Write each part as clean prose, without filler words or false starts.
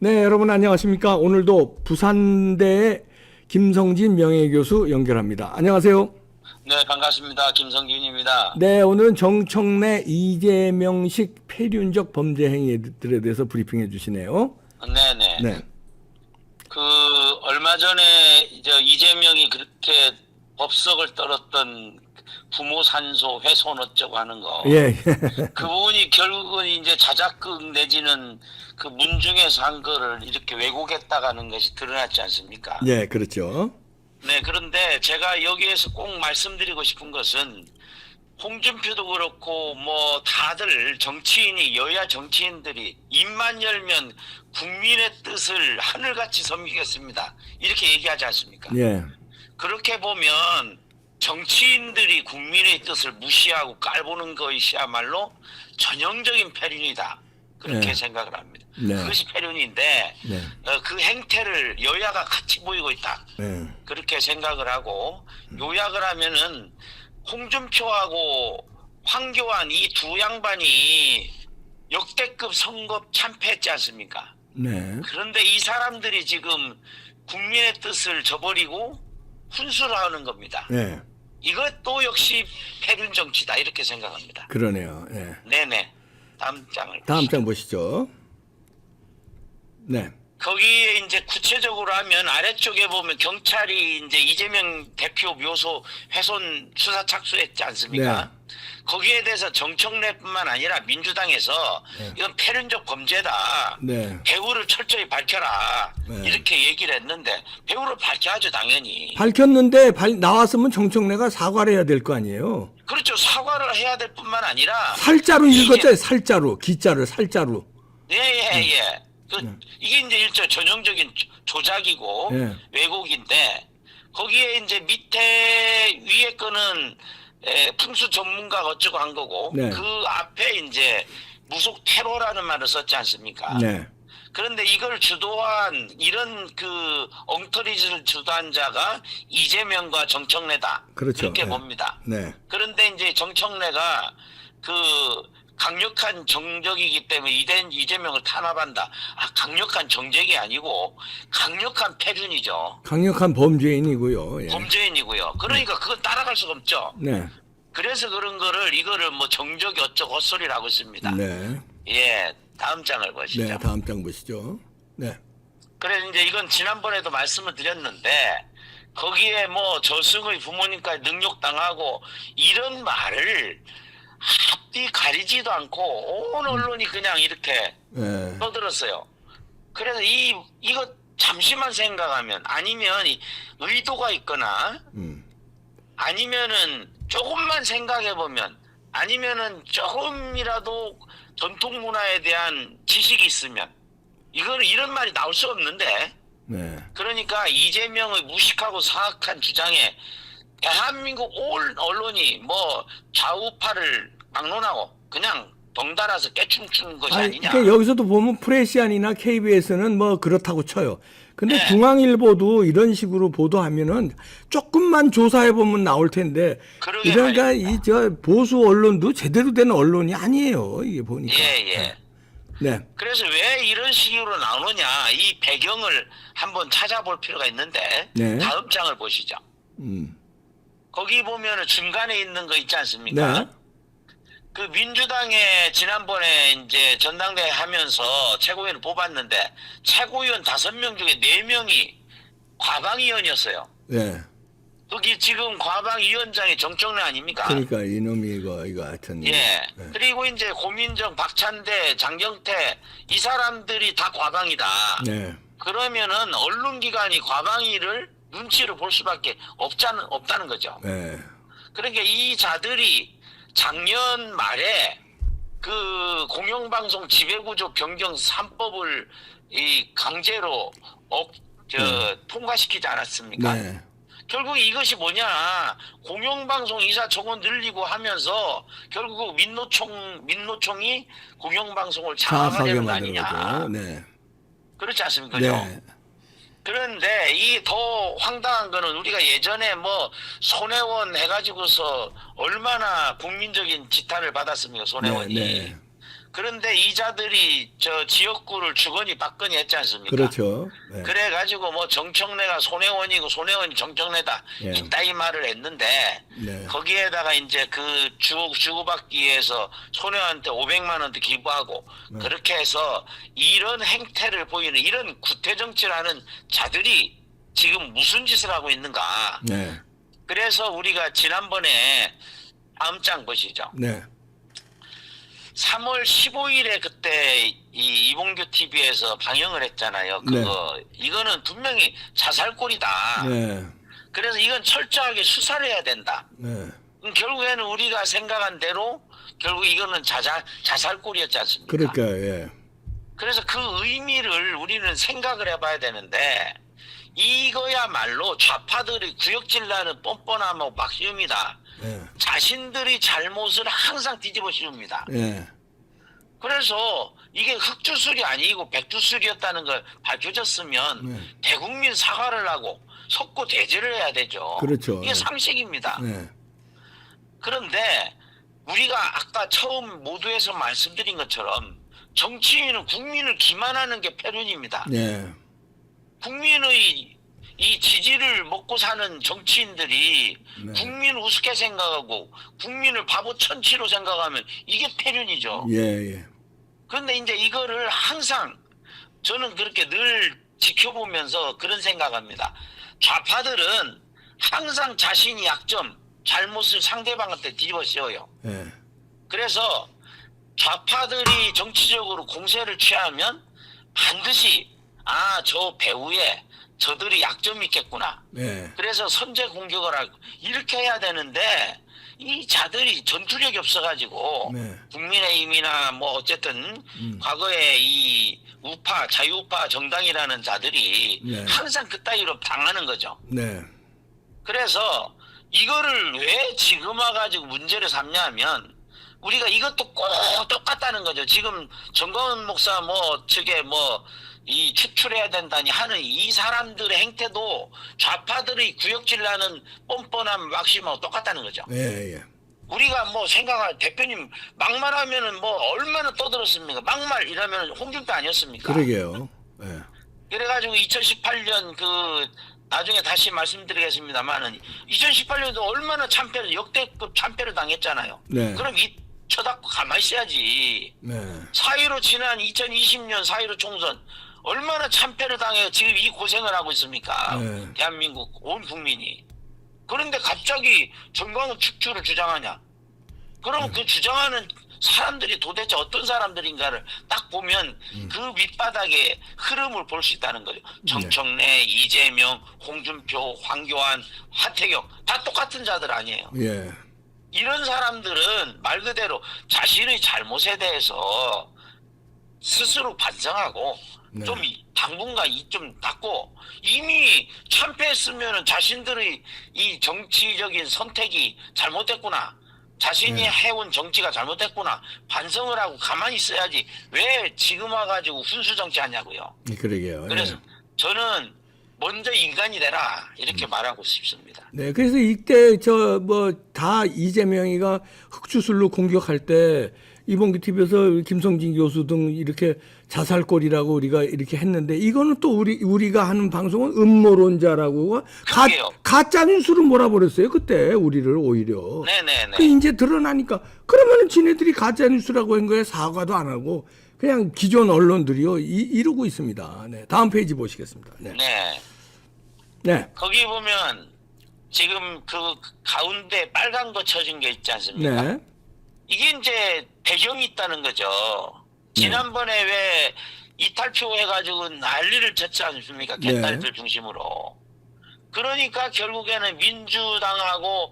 네, 여러분 안녕하십니까? 오늘도 부산대 김성진 명예교수 연결합니다. 안녕하세요. 네, 반갑습니다. 김성균입니다. 네, 오늘은 정청래 이재명식 폐륜적 범죄 행위들에 대해서 브리핑해 주시네요. 네네. 네. 얼마 전에 이재명이 그렇게 법석을 떨었던 부모 산소 훼손 어쩌고 하는 거. 예. 그 부분이 결국은 이제 자작극 내지는 그 문중에서 한 거를 이렇게 왜곡했다가 하는 것이 드러났지 않습니까? 예, 그렇죠. 네, 그런데 제가 여기에서 꼭 말씀드리고 싶은 것은 홍준표도 그렇고 뭐 다들 정치인이 여야 정치인들이 입만 열면 국민의 뜻을 하늘같이 섬기겠습니다. 이렇게 얘기하지 않습니까? 예. 그렇게 보면 정치인들이 국민의 뜻을 무시하고 깔보는 것이야말로 전형적인 패륜이다. 그렇게 네. 생각을 합니다. 네. 그것이 패륜인데 네. 그 행태를 여야가 같이 보이고 있다. 네. 그렇게 생각을 하고 요약을 하면은 홍준표하고 황교안 이 두 양반이 역대급 선거 참패했지 않습니까? 네. 그런데 이 사람들이 지금 국민의 뜻을 저버리고 훈수를 하는 겁니다. 네. 이것도 역시 패륜 정치다 이렇게 생각합니다. 그러네요. 예. 네네. 다음 장을 다음 보시죠. 장 보시죠. 네. 거기에 이제 구체적으로 하면 아래쪽에 보면 경찰이 이제 이재명 대표 묘소 훼손 수사 착수했지 않습니까? 거기에 대해서 정청래뿐만 아니라 민주당에서 이건 패륜적 범죄다. 네. 배우를 철저히 밝혀라. 네. 이렇게 얘기를 했는데 배우를 밝혀야죠 당연히. 밝혔는데 나왔으면 정청래가 사과를 해야 될 거 아니에요. 그렇죠. 사과를 해야 될 뿐만 아니라 살자로 읽었잖아요. 살자로. 기자를 살자로. 예. 이게 이제 일종 전형적인 조작이고 예. 왜곡인데 거기에 이제 위에 거는 풍수 전문가가 어쩌고 한 거고 네. 그 앞에 이제 무속 테러라는 말을 썼지 않습니까? 네. 그런데 이걸 주도한 이런 그 엉터리를 주도한 자가 이재명과 정청래다. 그렇죠. 그렇게 네. 봅니다. 네. 그런데 이제 정청래가 그 강력한 정적이기 때문에 이재명을 탄압한다. 강력한 정적이 아니고 강력한 패륜이죠. 강력한 범죄인이고요. 예. 범죄인이고요. 그러니까 그건 따라갈 수가 없죠. 네. 그래서 그런 이거를 뭐 정적이 어쩌고 헛소리를 하고 있습니다. 네. 예, 다음 장을 보시죠. 네. 다음 장 보시죠. 네. 그래서 이제 이건 지난번에도 말씀을 드렸는데 거기에 뭐 저승의 부모님까지 능욕당하고 이런 말을 앞뒤 가리지도 않고 온 언론이 그냥 이렇게 네. 떠들었어요. 그래서 이거 잠시만 생각하면 아니면 의도가 있거나 아니면은 조금만 생각해 보면 아니면은 조금이라도 전통 문화에 대한 지식이 있으면 이런 말이 나올 수 없는데 네. 그러니까 이재명의 무식하고 사악한 주장에 대한민국 온 언론이 뭐 좌우파를 막론하고 그냥 덩달아서 깨춤추는 것이 아니냐. 그러니까 여기서도 보면 프레시안이나 KBS는 뭐 그렇다고 쳐요. 근데 네. 중앙일보도 이런 식으로 보도하면은 조금만 조사해 보면 나올 텐데. 그러게 그러니까 말입니다. 이 보수 언론도 제대로 된 언론이 아니에요. 이게 보니까. 예. 네. 그래서 왜 이런 식으로 나오느냐 이 배경을 한번 찾아볼 필요가 있는데 네. 다음 장을 보시죠. 거기 보면은 중간에 있는 거 있지 않습니까? 네. 그 민주당에 지난번에 이제 전당대회 하면서 최고위원을 뽑았는데 최고위원 5명 중에 4명이 과방위원이었어요. 네. 거기 지금 과방위원장이 정청래 아닙니까? 그러니까 이놈이 이거 하여튼. 예. 네. 그리고 이제 고민정, 박찬대, 장경태 이 사람들이 다 과방이다. 네. 그러면은 언론기관이 과방위를 눈치를 볼 수밖에 없다는 거죠. 네. 그러니까 이 자들이 작년 말에 그 공영방송 지배구조 변경 3법을 강제로 통과시키지 않았습니까? 네. 결국 이것이 뭐냐 공영방송 이사 정원 늘리고 하면서 결국 민노총이 공영방송을 장악하게 장악하려는 거 만드는 아니냐. 거죠. 네. 그렇지 않습니까? 네. 그런데 이 더 황당한 거는 우리가 예전에 뭐 손혜원 해가지고서 얼마나 국민적인 지탄을 받았습니까? 손혜원이. 네. 그런데 이자들이 저 지역구를 주거니 받거니 했지 않습니까? 그렇죠. 네. 그래가지고 뭐 정청래가 손혜원이고 손혜원이 정청래다 예. 이따위 말을 했는데 네. 거기에다가 이제 그 주고받기 위해서 손혜원한테 500만 원도 기부하고 그렇게 해서 이런 행태를 보이는 이런 구태 정치를 하는 자들이 지금 무슨 짓을 하고 있는가? 네. 그래서 우리가 지난번에 다음 장 보시죠. 네. 3월 15일에 그때 이 이봉규 TV에서 방영을 했잖아요. 그거 이거는 분명히 자살골이다. 네. 그래서 이건 철저하게 수사를 해야 된다. 네. 결국에는 우리가 생각한 대로 결국 이거는 자살골이었지 않습니까? 그러니까 예. 그래서 그 의미를 우리는 생각을 해봐야 되는데 이거야말로 좌파들이 구역질나는 뻔뻔함하고 막시움이다. 예. 자신들이 잘못을 항상 뒤집어 씌웁니다. 예. 그래서 이게 흑주술이 아니고 백주술이었다는 걸 밝혀졌으면 대국민 사과를 하고 석고 대죄를 해야 되죠. 그렇죠. 이게 상식입니다. 네. 그런데 우리가 아까 처음 모두에서 말씀드린 것처럼 정치인은 국민을 기만하는 게 패륜입니다. 네. 국민의 이 지지를 먹고 사는 정치인들이 국민 우습게 생각하고 국민을 바보 천치로 생각하면 이게 패륜이죠. 예, 예. 그런데 이제 이거를 항상 저는 그렇게 늘 지켜보면서 그런 생각합니다. 좌파들은 항상 자신이 약점, 잘못을 상대방한테 뒤집어 씌워요. 예. 그래서 좌파들이 정치적으로 공세를 취하면 반드시 저 배후에 저들이 약점이 있겠구나. 예. 그래서 선제 공격을 하고 이렇게 해야 되는데 이 자들이 전투력이 없어가지고 네. 국민의힘이나 뭐 어쨌든 과거에 이 우파 자유우파 정당이라는 자들이 네. 항상 그따위로 당하는 거죠. 네. 그래서 이거를 왜 지금 와가지고 문제를 삼냐 하면 우리가 이것도 꼭 똑같다는 거죠. 지금 정광훈 목사 뭐 측에 뭐 이 추출해야 된다니 하는 이 사람들의 행태도 좌파들의 구역질나는 뻔뻔한 막심하고 똑같다는 거죠. 예, 예. 우리가 뭐 생각할 대표님 막말하면은 뭐 얼마나 떠들었습니까? 막말 이러면 홍준표 아니었습니까? 그러게요. 예. 그래가지고 2018년 그 나중에 다시 말씀드리겠습니다만은 2018년도 얼마나 참패를 역대급 참패를 당했잖아요. 네. 그럼 이 쳐닫고 가만히 있어야지. 네. 4.15 지난 2020년 4.15 총선 얼마나 참패를 당해 지금 이 고생을 하고 있습니까? 네. 대한민국 온 국민이. 그런데 갑자기 정광훈 축출을 주장하냐? 그럼 그 주장하는 사람들이 도대체 어떤 사람들인가를 딱 보면 그 밑바닥의 흐름을 볼 수 있다는 거죠. 정청래, 이재명, 홍준표, 황교안, 하태경 다 똑같은 자들 아니에요. 예. 이런 사람들은 말 그대로 자신의 잘못에 대해서 스스로 반성하고 좀 당분간 좀 닫고 이미 참패했으면 자신들의 이 정치적인 선택이 잘못됐구나. 자신이 해온 정치가 잘못됐구나. 반성을 하고 가만히 있어야지. 왜 지금 와가지고 훈수 정치하냐고요. 그러게요. 그래서 예. 저는 먼저 인간이 되라 이렇게 말하고 싶습니다. 네, 그래서 이때 저 뭐 다 이재명이가 흑주술로 공격할 때 이봉규 TV에서 김성진 교수 등 이렇게 자살골이라고 우리가 이렇게 했는데 이거는 또 우리가 하는 방송은 음모론자라고 가짜 뉴스로 몰아버렸어요 그때 우리를 오히려. 네네네. 그 이제 드러나니까 그러면은 지네들이 가짜 뉴스라고 한 거에 사과도 안 하고 그냥 기존 언론들이요 이러고 있습니다. 네, 다음 페이지 보시겠습니다. 네. 네. 네. 거기 보면 지금 그 가운데 빨간 거 쳐진 게 있지 않습니까? 네. 이게 이제 배경이 있다는 거죠. 지난번에 왜 이탈표 해가지고 난리를 쳤지 않습니까? 개딸들 중심으로. 그러니까 결국에는 민주당하고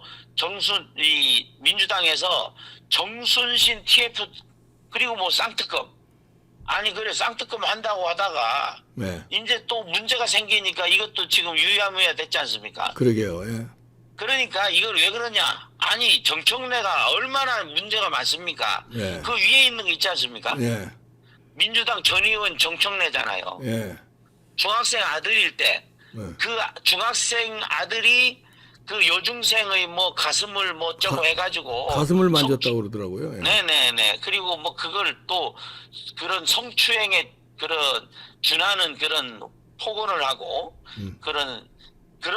민주당에서 정순신 TF 그리고 뭐 쌍특검 아니 그래 쌍특검 한다고 하다가 이제 또 문제가 생기니까 이것도 지금 유야무야 됐지 않습니까? 그러게요. 예. 그러니까 이걸 왜 그러냐? 아니 정청래가 얼마나 문제가 많습니까? 예. 그 위에 있는 거 있지 않습니까? 예. 민주당 전 의원 정청래잖아요. 예. 중학생 아들일 때 그 중학생 아들이 그 여중생의 뭐 가슴을 뭐 어쩌고 해가지고 가슴을 만졌다고 그러더라고요. 예. 네네네. 그리고 뭐 그걸 또 그런 성추행에 그런 준하는 그런 폭언을 하고 그런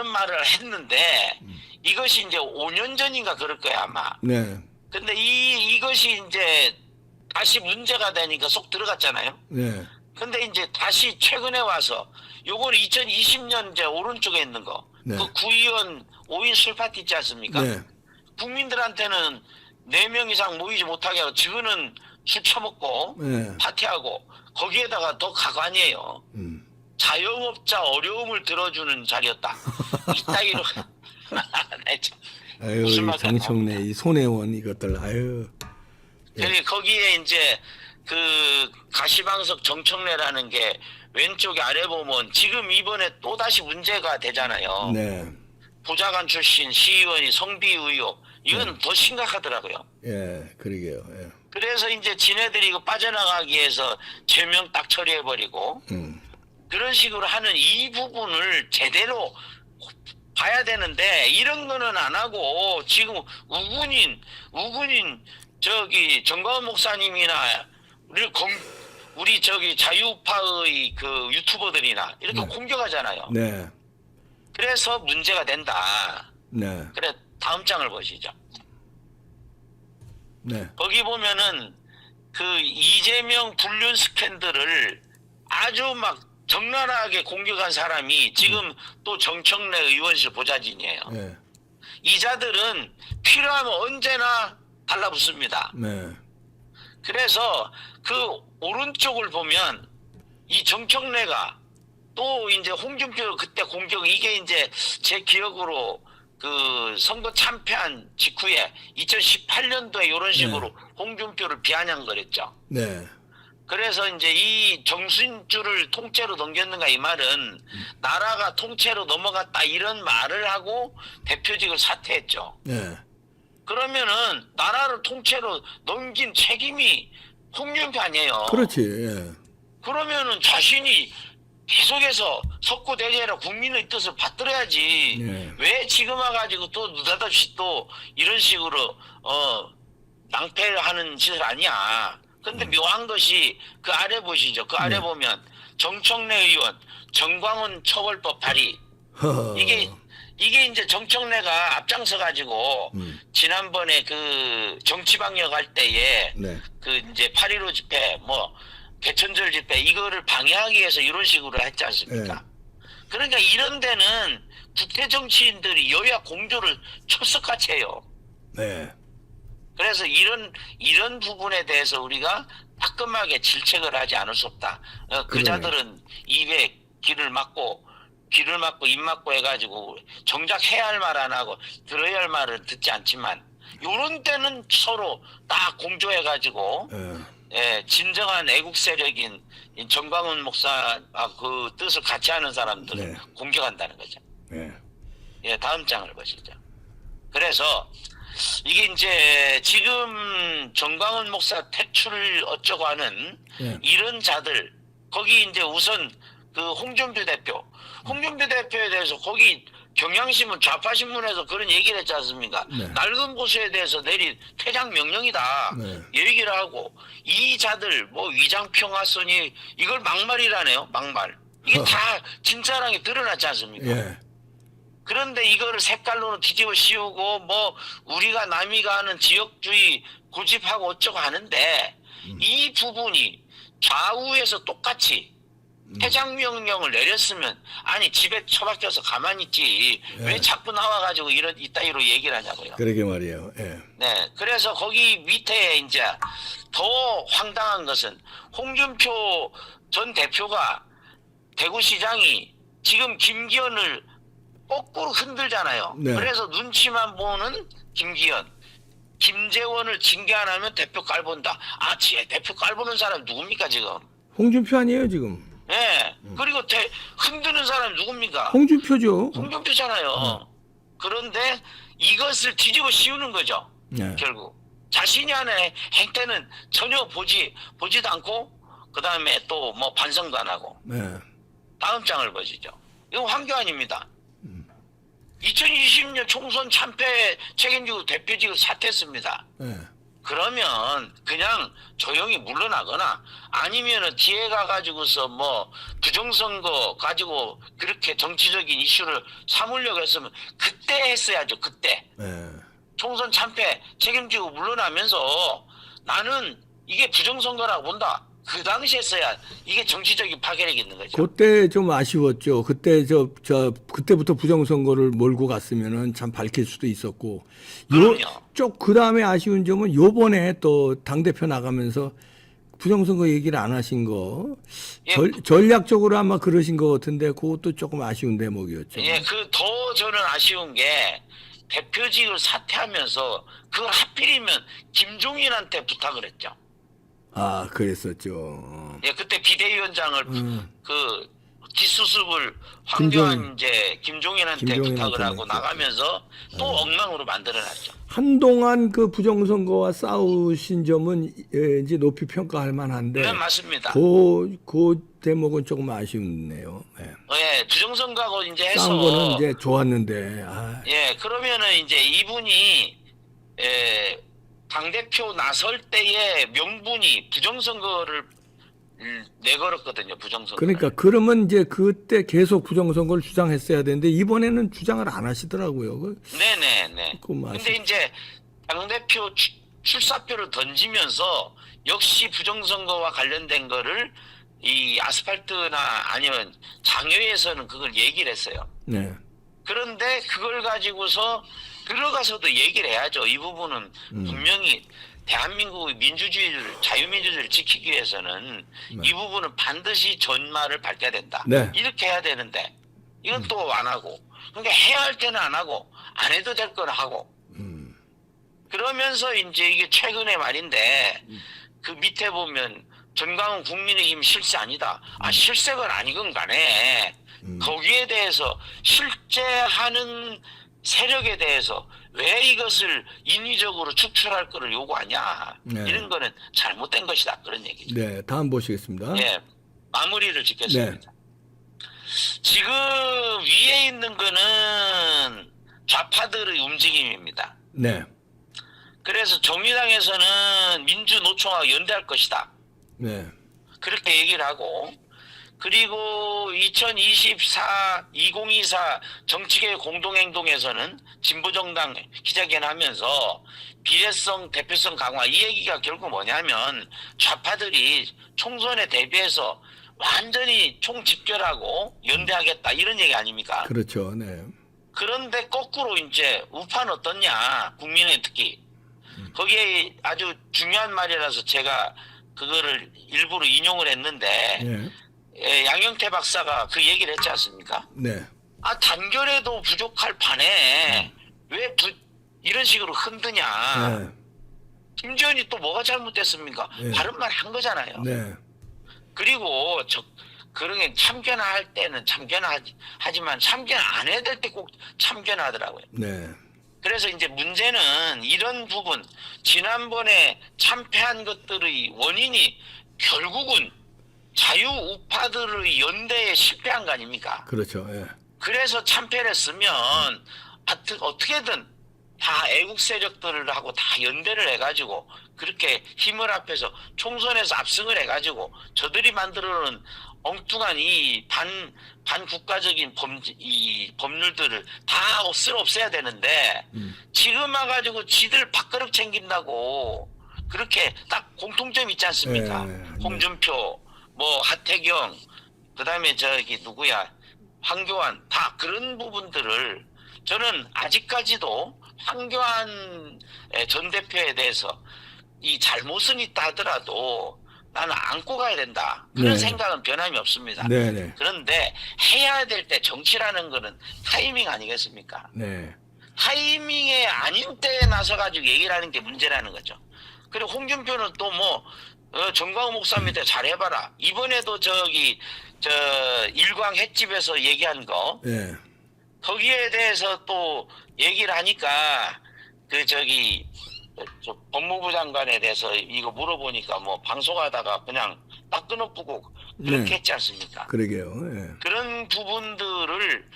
말을 했는데 이것이 이제 5년 전인가 그럴 거야 아마. 네. 근데 이것이 이제 다시 문제가 되니까 속 들어갔잖아요. 네. 근데 이제 다시 최근에 와서 요건 2020년 이제 오른쪽에 있는 거. 네. 그 구의원 5인 술 파티 있지 않습니까? 네. 국민들한테는 4명 이상 모이지 못하게 하고 지금은 술 처먹고 네. 파티하고 거기에다가 더 가관이에요. 자영업자 어려움을 들어주는 자리였다. 이따위로. 네, 참. 아유, 무슨 이 말이야. 정청래, 이 손혜원 이것들, 아유. 그리고 거기에 이제 그 가시방석 정청래라는 게 왼쪽에 아래 보면 지금 이번에 또다시 문제가 되잖아요. 네. 보좌관 출신 시의원이 성비 의혹. 이건 더 심각하더라고요. 예, 그러게요. 예. 그래서 이제 지네들이 이거 빠져나가기 위해서 제명 딱 처리해버리고 그런 식으로 하는 이 부분을 제대로 봐야 되는데 이런 거는 안 하고 지금 우군인 저기 정광훈 목사님이나 우리 저기 자유파의 그 유튜버들이나 이렇게 공격하잖아요. 네. 그래서 문제가 된다. 네. 그래 다음 장을 보시죠. 네. 거기 보면은 그 이재명 불륜 스캔들을 아주 막 적나라하게 공격한 사람이 지금 또 정청래 의원실 보좌진이에요. 네. 이 자들은 필요하면 언제나 달라붙습니다. 네. 그래서 그 오른쪽을 보면 이 정청래가 또 이제 홍준표 그때 공격 이게 이제 제 기억으로 그 선거 참패한 직후에 2018년도에 이런 식으로 홍준표를 비아냥거렸죠. 네. 그래서 이제 이 정순주를 통째로 넘겼는가 이 말은 나라가 통째로 넘어갔다 이런 말을 하고 대표직을 사퇴했죠. 네. 그러면은 나라를 통째로 넘긴 책임이 홍준표 아니에요. 그렇지. 예. 그러면은 자신이 계속해서 석고대죄라 국민의 뜻을 받들어야지. 네. 왜 지금 와가지고 또 느닷없이 또 이런 식으로 낭패를 하는 짓을 아니야. 근데 묘한 것이 그 아래 보시죠. 그 아래 보면 정청래 의원 정광훈 처벌법 발의. 허허. 이게 이제 정청래가 앞장서 가지고 지난번에 그 정치방역 할 때에 네. 그 이제 8.15 집회 뭐 개천절 집회 이거를 방해하기 위해서 이런 식으로 했지 않습니까? 그러니까 이런 데는 국회 정치인들이 여야 공조를 철석같이 해요. 네. 그래서 이런 부분에 대해서 우리가 따끔하게 질책을 하지 않을 수 없다. 그자들은 입에 귀를 막고 입 막고 해가지고 정작 해야 할 말 안 하고 들어야 할 말을 듣지 않지만 요런 때는 서로 딱 공조해가지고 예, 진정한 애국 세력인 이 정광훈 목사 그 뜻을 같이 하는 사람들을 공격한다는 거죠. 네. 예, 다음 장을 보시죠. 그래서 이게 이제 지금 정광훈 목사 퇴출을 어쩌고 하는 이런 자들 거기 이제 우선 그 홍준표 대표에 대해서 거기 경향신문 좌파신문에서 그런 얘기를 했지 않습니까? 낡은 고수에 대해서 내린 퇴장 명령이다. 얘기를 하고 이 자들 뭐 위장평화선이 이걸 막말이라네요. 막말. 이게 다 진짜랑이 드러났지 않습니까? 예. 그런데 이거를 색깔로는 뒤집어 씌우고 뭐 우리가 남이가 하는 지역주의 고집하고 어쩌고 하는데 이 부분이 좌우에서 똑같이 퇴장명령을 내렸으면 아니 집에 처박혀서 가만히 있지 왜 자꾸 나와가지고 이런 이따위로 얘기를 하냐고요. 그러게 말이에요. 예. 네, 그래서 거기 밑에 이제 더 황당한 것은 홍준표 전 대표가 대구시장이 지금 김기현을 거꾸로 흔들잖아요. 네. 그래서 눈치만 보는 김기현, 김재원을 징계 안 하면 대표 깔본다. 아, 대표 깔보는 사람 누굽니까 지금? 홍준표 아니에요 지금? 네. 그리고 흔드는 사람 누굽니까? 홍준표죠. 홍준표잖아요. 그런데 이것을 뒤집어 씌우는 거죠. 네. 결국 자신이 하는 행태는 전혀 보지도 않고 그 다음에 또 뭐 반성도 안 하고. 네. 다음 장을 보시죠. 이거 황교안입니다. 2020년 총선 참패 책임지고 대표직을 사퇴했습니다. 예. 그러면 그냥 조용히 물러나거나 아니면은 뒤에 가가지고서 뭐 부정선거 가지고 그렇게 정치적인 이슈를 삼으려고 했으면 그때 했어야죠. 그때 예. 총선 참패 책임지고 물러나면서 나는 이게 부정선거라고 본다. 그 당시에 써야 이게 정치적인 파괴력이 있는 거죠. 그때 좀 아쉬웠죠. 그때 그때부터 부정선거를 몰고 갔으면은 참 밝힐 수도 있었고. 그럼요. 그 다음에 아쉬운 점은 요번에 또 당대표 나가면서 부정선거 얘기를 안 하신 거. 예. 전략적으로 아마 그러신 것 같은데 그것도 조금 아쉬운 대목이었죠. 예, 더 저는 아쉬운 게 대표직을 사퇴하면서 그걸 하필이면 김종인한테 부탁을 했죠. 아, 그랬었죠. 예, 그때 비대위원장을 그 뒷수습을 김종인. 황교안 이제 김종인한테 부탁을 하고 했죠. 나가면서 또 엉망으로 만들어놨죠. 한동안 그 부정선거와 싸우신 점은 이제 높이 평가할 만한데. 네, 맞습니다. 그 대목은 조금 아쉽네요. 예. 예, 부정선거하고 이제 해서 싸운 거는 이제 좋았는데. 아, 예, 그러면은 이제 이분이 당대표 나설 때의 명분이 부정선거를 내걸었거든요. 부정선거. 그러니까 그러면 이제 그때 계속 부정선거를 주장했어야 되는데 이번에는 주장을 안 하시더라고요. 네네네. 근데 이제 당대표 출사표를 던지면서 역시 부정선거와 관련된 거를 이 아스팔트나 아니면 장외에서는 그걸 얘기를 했어요. 네. 그런데 그걸 가지고서 들어가서도 얘기를 해야죠. 이 부분은 분명히 대한민국의 민주주의를, 자유민주주의를 지키기 위해서는 이 부분은 반드시 전말을 밝혀야 된다. 네. 이렇게 해야 되는데 이건 또 안 하고. 그러니까 해야 할 때는 안 하고 안 해도 될 건 하고. 그러면서 이제 이게 최근의 말인데 그 밑에 보면 전광훈 국민의힘 실세 아니다. 아, 실세건 아니건 간에 거기에 대해서 실제 하는 세력에 대해서 왜 이것을 인위적으로 축출할 거를 요구하냐. 네. 이런 거는 잘못된 것이다. 그런 얘기죠. 네, 다음 보시겠습니다. 예, 마무리를 짓겠습니다. 네. 지금 위에 있는 거는 좌파들의 움직임입니다. 네. 그래서 정의당에서는 민주노총하고 연대할 것이다. 네. 그렇게 얘기를 하고, 그리고 2024 정치개혁 공동행동에서는 진보정당 기자회견하면서 비례성, 대표성 강화, 이 얘기가 결국 뭐냐면 좌파들이 총선에 대비해서 완전히 총집결하고 연대하겠다 이런 얘기 아닙니까? 그렇죠. 네. 그런데 거꾸로 이제 우파는 어떻냐, 국민의 특히 거기에 아주 중요한 말이라서 제가 그거를 일부러 인용을 했는데 네. 양영태 박사가 그 얘기를 했지 않습니까? 네. 아, 단결해도 부족할 판에 왜 이런 식으로 흔드냐. 네. 김지현이 또 뭐가 잘못됐습니까? 네. 바른 말 한 거잖아요. 네. 그리고 그런 게 참견할 때는 참견하지만 참견 안 해야 될 때 꼭 참견하더라고요. 네. 그래서 이제 문제는 이런 부분, 지난번에 참패한 것들의 원인이 결국은 자유우파들의 연대에 실패한 거 아닙니까? 그렇죠. 예. 그래서 참패를 했으면 어떻게든 다 애국 세력들을 하고 다 연대를 해가지고 그렇게 힘을 합해서 총선에서 압승을 해가지고 저들이 만들어놓은 엉뚱한 이 반국가적인 법률들을 다 없애야 되는데 지금 와가지고 지들 밥그릇 챙긴다고 그렇게 딱 공통점 있지 않습니까? 홍준표, 뭐 하태경, 그다음에 저기 누구야, 황교안, 다 그런 부분들을 저는 아직까지도 황교안 전 대표에 대해서 이 잘못은 있다 하더라도 나는 안고 가야 된다. 그런 네. 생각은 변함이 없습니다. 네네. 그런데 해야 될 때 정치라는 거는 타이밍 아니겠습니까? 네. 타이밍에 아닌 때에 나서가지고 얘기를 하는 게 문제라는 거죠. 그리고 홍준표는 또 뭐 정광훈 목사님한테 잘해봐라. 이번에도 일광 횟집에서 얘기한 거 네. 거기에 대해서 또 얘기를 하니까 저 법무부 장관에 대해서 이거 물어보니까 뭐 방송하다가 그냥 딱 끊어쁘고 그렇게 네. 했지 않습니까? 그러게요. 예. 그런 부분들을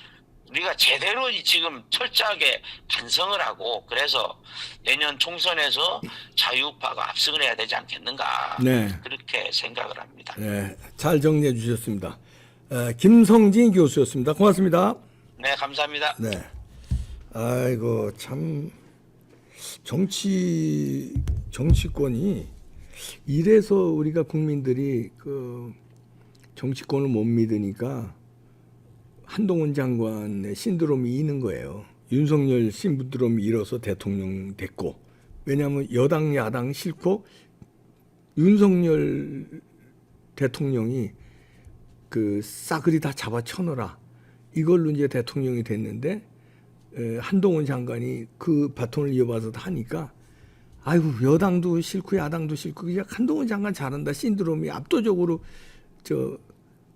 우리가 제대로 지금 철저하게 반성을 하고 그래서 내년 총선에서 자유우파가 압승을 해야 되지 않겠는가 네. 그렇게 생각을 합니다. 네, 잘 정리해 주셨습니다. 김성진 교수였습니다. 고맙습니다. 네, 감사합니다. 네. 아이고 참 정치권이 이래서 우리가 국민들이 그 정치권을 못 믿으니까 한동훈 장관의 신드롬이 있는 거예요. 윤석열 신드롬이 일어서 대통령 됐고, 왜냐하면 여당 야당 싫고 윤석열 대통령이 그 싸그리 다 잡아 쳐넣어라 이걸로 이제 대통령이 됐는데 한동훈 장관이 그 바톤을 이어받아서 하니까 아이고 여당도 싫고 야당도 싫고 그냥 한동훈 장관 잘한다 신드롬이 압도적으로 저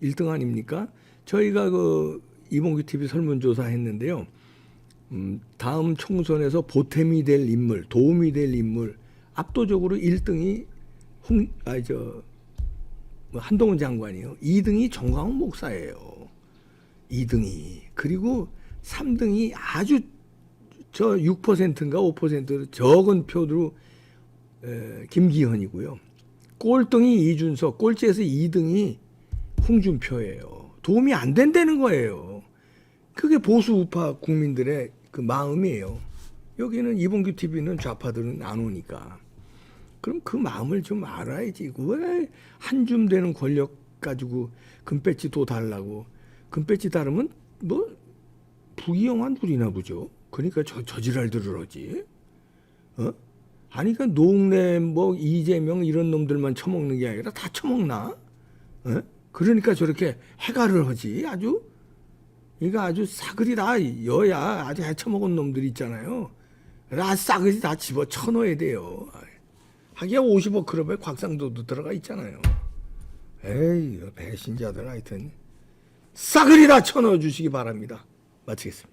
1등 아닙니까? 저희가 그 이봉규 TV 설문조사 했는데요. 다음 총선에서 보탬이 될 인물, 도움이 될 인물 압도적으로 1등이 한동훈 장관이요. 2등이 정광훈 목사예요. 2등이. 그리고 3등이 아주 저 6%인가 5% 적은 표로 김기현이고요. 꼴등이 이준석, 꼴찌에서 2등이 홍준표예요. 도움이 안 된다는 거예요. 그게 보수 우파 국민들의 그 마음이에요. 여기는 이봉규 TV는 좌파들은 안 오니까. 그럼 그 마음을 좀 알아야지. 왜 한 줌 되는 권력 가지고 금배지 또 달라고. 금배지 다르면 뭐 부귀영한 부리나 보죠. 그러니까 저지랄들을 하지. 아니 그러니까 노웅래 뭐 이재명 이런 놈들만 처먹는 게 아니라 다 처먹나? 그러니까 저렇게 해가를 하지. 아주 그러니까 아주 싸그리 다 여야 아주 해쳐먹은 놈들 있잖아요. 다 싸그리 다 집어 쳐넣어야 돼요. 하기야 50억 클럽에 곽상도도 들어가 있잖아요. 에이 배신자들 하여튼 싸그리 다 쳐넣어 주시기 바랍니다. 마치겠습니다.